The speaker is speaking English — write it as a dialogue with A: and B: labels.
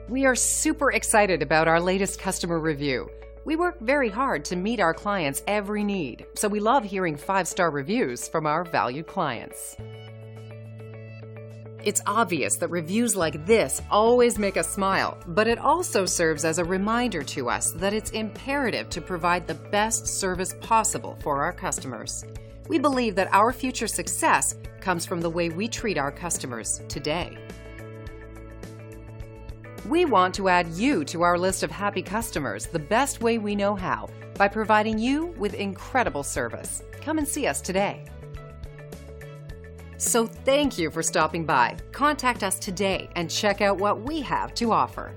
A: We are super excited about our latest customer review. We work very hard to meet our clients' every need, so we love hearing 5-star reviews from our valued clients. It's obvious that reviews like this always make us smile, but it also serves as a reminder to us that it's imperative to provide the best service possible for our customers. We believe that our future success comes from the way we treat our customers today. We want to add you to our list of happy customers the best way we know how, by providing you with incredible service. Come and see us today. So thank you for stopping by. Contact us today and check out what we have to offer.